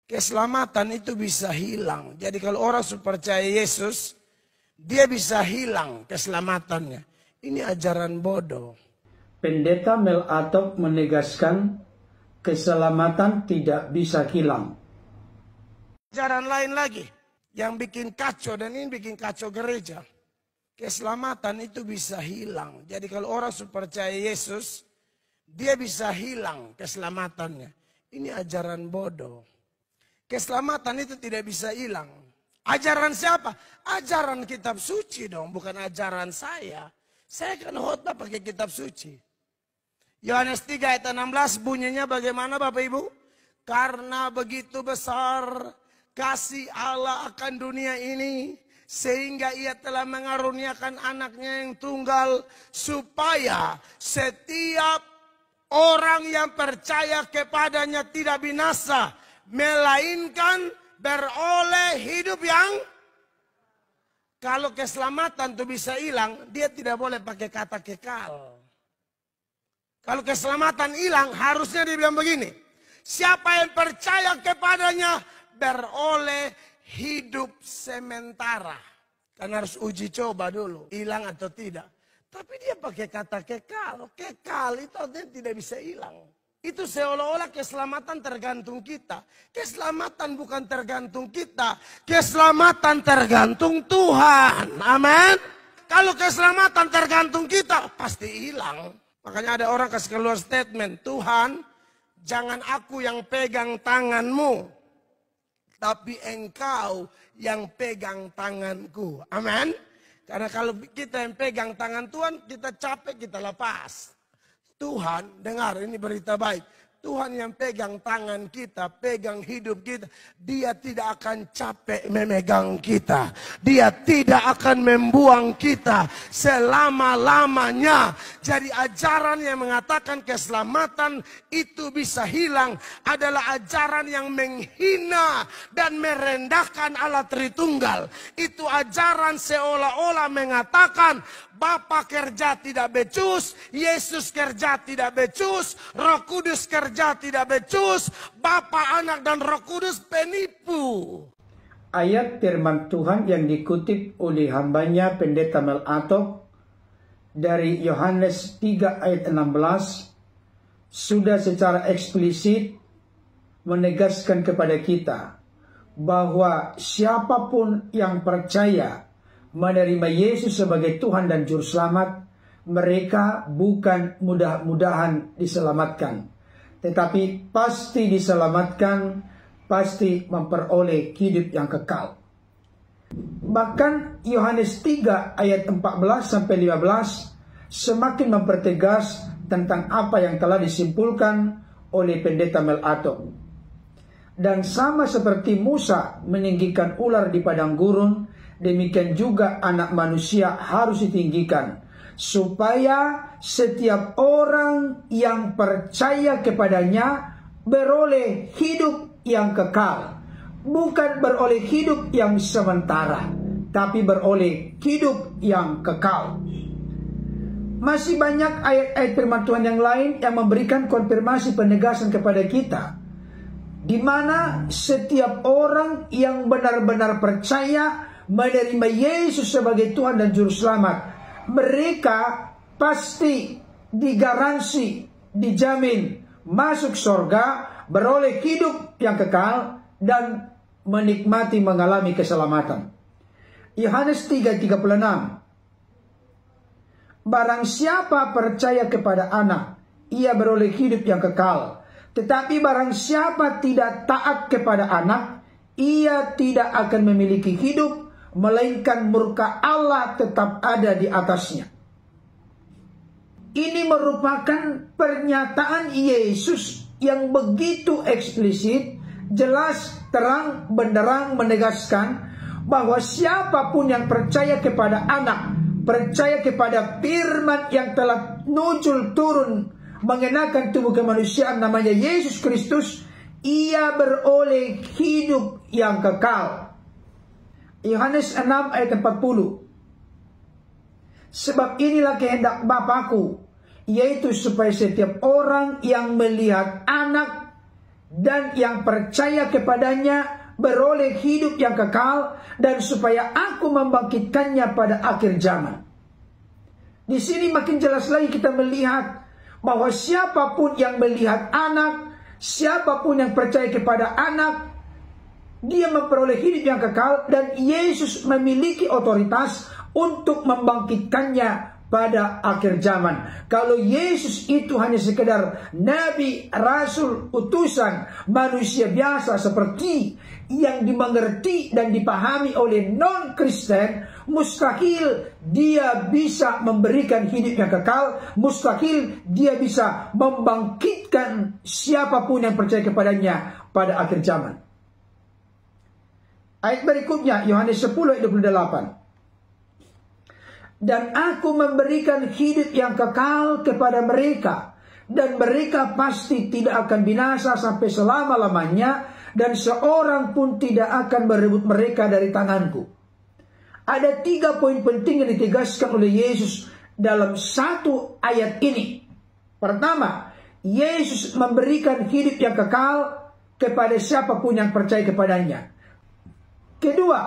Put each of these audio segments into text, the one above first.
keselamatan itu bisa hilang. Jadi kalau orang percaya Yesus, dia bisa hilang keselamatannya. Ini ajaran bodoh. Pendeta Mel Atok menegaskan keselamatan tidak bisa hilang. Ajaran lain lagi yang bikin kacau, dan ini bikin kacau gereja. Keselamatan itu bisa hilang. Jadi kalau orang percaya Yesus, dia bisa hilang keselamatannya. Ini ajaran bodoh. Keselamatan itu tidak bisa hilang. Ajaran siapa? Ajaran kitab suci dong, bukan ajaran saya. Saya kan khotbah pakai kitab suci. Yohanes 3 ayat 16 bunyinya bagaimana Bapak Ibu? Karena begitu besar kasih Allah akan dunia ini, sehingga ia telah mengaruniakan anaknya yang tunggal, supaya setiap orang yang percaya kepadanya tidak binasa, melainkan beroleh hidup yang... Kalau keselamatan itu bisa hilang, dia tidak boleh pakai kata kekal. Kalau keselamatan hilang, harusnya dia bilang begini. Siapa yang percaya kepadanya beroleh hidup sementara. Kan harus uji coba dulu, hilang atau tidak. Tapi dia pakai kata kekal. Kekal itu artinya tidak bisa hilang. Itu seolah-olah keselamatan tergantung kita. Keselamatan bukan tergantung kita. Keselamatan tergantung Tuhan. Amin. Kalau keselamatan tergantung kita, pasti hilang. Makanya ada orang kasih keluar statement, Tuhan, jangan aku yang pegang tanganmu, tapi engkau yang pegang tanganku. Amin. Karena kalau kita yang pegang tangan Tuhan, kita capek, kita lepas. Tuhan, dengar ini berita baik. Tuhan yang pegang tangan kita, pegang hidup kita. Dia tidak akan capek memegang kita. Dia tidak akan membuang kita selama-lamanya. Jadi ajaran yang mengatakan keselamatan itu bisa hilang adalah ajaran yang menghina dan merendahkan Allah Tritunggal. Itu ajaran seolah-olah mengatakan Bapa kerja tidak becus, Yesus kerja tidak becus, Roh Kudus kerja tidak becus, Bapa, Anak, dan Roh Kudus penipu. Ayat firman Tuhan yang dikutip oleh hambanya Pendeta Mel Atok dari Yohanes 3 ayat 16 sudah secara eksplisit menegaskan kepada kita bahwa siapapun yang percaya menerima Yesus sebagai Tuhan dan Juru Selamat, mereka bukan mudah-mudahan diselamatkan, tetapi pasti diselamatkan, pasti memperoleh hidup yang kekal. Bahkan Yohanes 3 ayat 14-15 semakin mempertegas tentang apa yang telah disimpulkan oleh Pendeta Mel Atok. Dan sama seperti Musa meninggikan ular di padang gurun, demikian juga anak manusia harus ditinggikan, supaya setiap orang yang percaya kepadanya beroleh hidup yang kekal. Bukan beroleh hidup yang sementara, tapi beroleh hidup yang kekal. Masih banyak ayat-ayat firman Tuhan yang lain yang memberikan konfirmasi penegasan kepada kita, di mana setiap orang yang benar-benar percaya menerima Yesus sebagai Tuhan dan Juru Selamat, mereka pasti digaransi, dijamin masuk surga, beroleh hidup yang kekal, dan menikmati mengalami keselamatan. Yohanes 3:36, barang siapa percaya kepada Anak, ia beroleh hidup yang kekal. Tetapi barang siapa tidak taat kepada Anak, ia tidak akan memiliki hidup, melainkan murka Allah tetap ada di atasnya. Ini merupakan pernyataan Yesus yang begitu eksplisit, jelas, terang, benderang menegaskan bahwa siapapun yang percaya kepada Anak, percaya kepada firman yang telah muncul turun mengenakan tubuh kemanusiaan namanya Yesus Kristus, ia beroleh hidup yang kekal. Yohanes 6 ayat 40. Sebab inilah kehendak Bapa-Ku, yaitu supaya setiap orang yang melihat Anak dan yang percaya kepadanya beroleh hidup yang kekal, dan supaya aku membangkitkannya pada akhir zaman. Di sini makin jelas lagi kita melihat bahwa siapapun yang melihat anak, siapapun yang percaya kepada anak, dia memperoleh hidup yang kekal, dan Yesus memiliki otoritas untuk membangkitkannya pada akhir zaman. Kalau Yesus itu hanya sekedar nabi, rasul, utusan, manusia biasa seperti yang dimengerti dan dipahami oleh non-Kristen, mustahil dia bisa memberikan hidup yang kekal, mustahil dia bisa membangkitkan siapapun yang percaya kepadanya pada akhir zaman. Ayat berikutnya, Yohanes 10 ayat 28. Dan aku memberikan hidup yang kekal kepada mereka, dan mereka pasti tidak akan binasa sampai selama-lamanya, dan seorang pun tidak akan merebut mereka dari tanganku. Ada 3 poin penting yang ditegaskan oleh Yesus dalam satu ayat ini. Pertama, Yesus memberikan hidup yang kekal kepada siapapun yang percaya kepadanya. Kedua,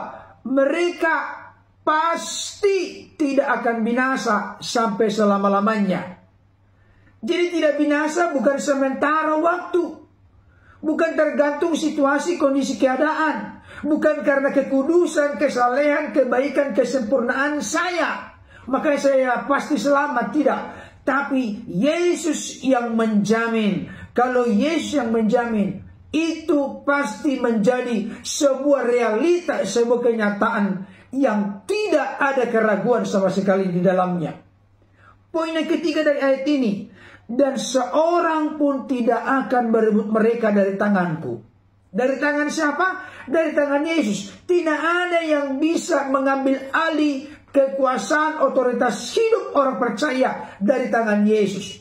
mereka pasti tidak akan binasa sampai selama-lamanya. Jadi tidak binasa bukan sementara waktu, bukan tergantung situasi, kondisi, keadaan, bukan karena kekudusan, kesalehan, kebaikan, kesempurnaan saya, maka saya pasti selamat. Tidak. Tapi Yesus yang menjamin. Kalau Yesus yang menjamin, itu pasti menjadi sebuah realita, sebuah kenyataan yang tidak ada keraguan sama sekali di dalamnya. Poin yang ketiga dari ayat ini, dan seorang pun tidak akan berebut mereka dari tanganku. Dari tangan siapa? Dari tangan Yesus. Tidak ada yang bisa mengambil alih kekuasaan, otoritas hidup orang percaya dari tangan Yesus.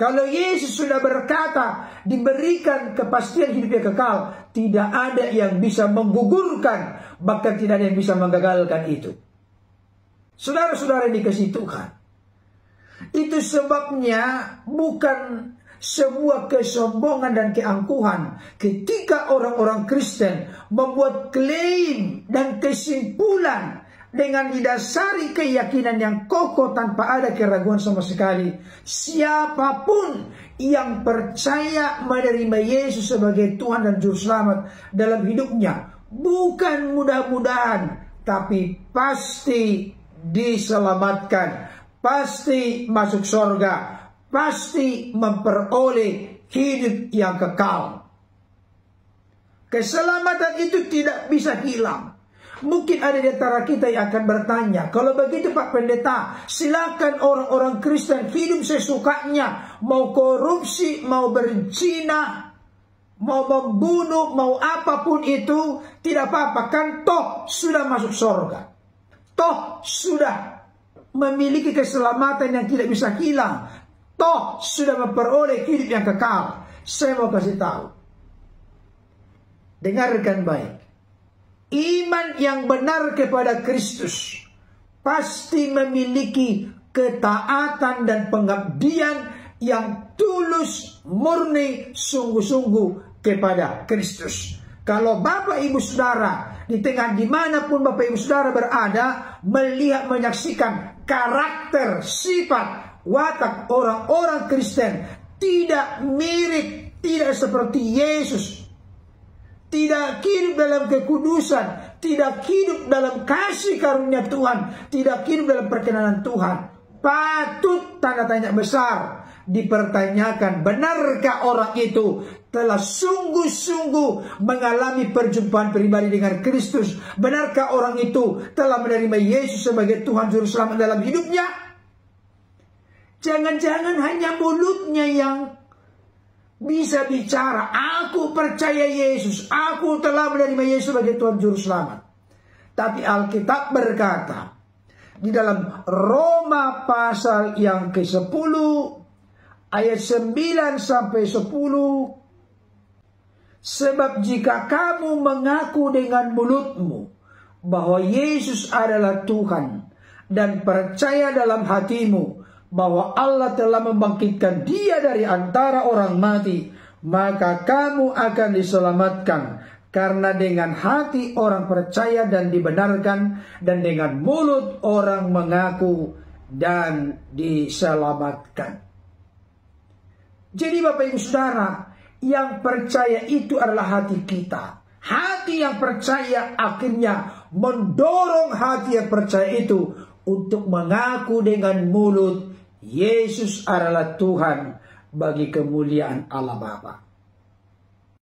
Kalau Yesus sudah berkata, diberikan kepastian hidup yang kekal, tidak ada yang bisa menggugurkan, bahkan tidak ada yang bisa menggagalkan itu. Saudara-saudara yang dikasihi Tuhan, itu sebabnya bukan sebuah kesombongan dan keangkuhan ketika orang-orang Kristen membuat klaim dan kesimpulan dengan didasari keyakinan yang kokoh tanpa ada keraguan sama sekali. Siapapun yang percaya menerima Yesus sebagai Tuhan dan Juru Selamat dalam hidupnya, bukan mudah-mudahan, tapi pasti diselamatkan, pasti masuk surga, pasti memperoleh hidup yang kekal. Keselamatan itu tidak bisa hilang. Mungkin ada di antara kita yang akan bertanya, kalau begitu Pak Pendeta, silakan orang-orang Kristen hidup sesukanya, mau korupsi, mau berzina, mau membunuh, mau apapun itu, tidak apa-apa, kan toh sudah masuk surga, toh sudah memiliki keselamatan yang tidak bisa hilang, toh sudah memperoleh hidup yang kekal. Saya mau kasih tahu, dengarkan baik. Iman yang benar kepada Kristus pasti memiliki ketaatan dan pengabdian yang tulus, murni, sungguh-sungguh kepada Kristus. Kalau Bapak Ibu Saudara di tengah dimanapun Bapak Ibu Saudara berada, melihat, menyaksikan karakter, sifat, watak orang-orang Kristen tidak mirip, tidak seperti Yesus, tidak hidup dalam kekudusan, tidak hidup dalam kasih karunia Tuhan, tidak hidup dalam perkenanan Tuhan, patut tanda tanya besar dipertanyakan. Benarkah orang itu telah sungguh-sungguh mengalami perjumpaan pribadi dengan Kristus? Benarkah orang itu telah menerima Yesus sebagai Tuhan Juru Selamat dalam hidupnya? Jangan-jangan hanya mulutnya yang bisa bicara, aku percaya Yesus, aku telah menerima Yesus sebagai Tuhan Juru Selamat. Tapi Alkitab berkata di dalam Roma pasal yang ke-10 ayat 9 sampai 10, sebab jika kamu mengaku dengan mulutmu bahwa Yesus adalah Tuhan dan percaya dalam hatimu bahwa Allah telah membangkitkan Dia dari antara orang mati, maka kamu akan diselamatkan. Karena dengan hati orang percaya dan dibenarkan, dan dengan mulut orang mengaku dan diselamatkan. Jadi Bapak Ibu Saudara, yang percaya itu adalah hati kita. Hati yang percaya akhirnya mendorong hati yang percaya itu untuk mengaku dengan mulut Yesus adalah Tuhan bagi kemuliaan Allah Bapa.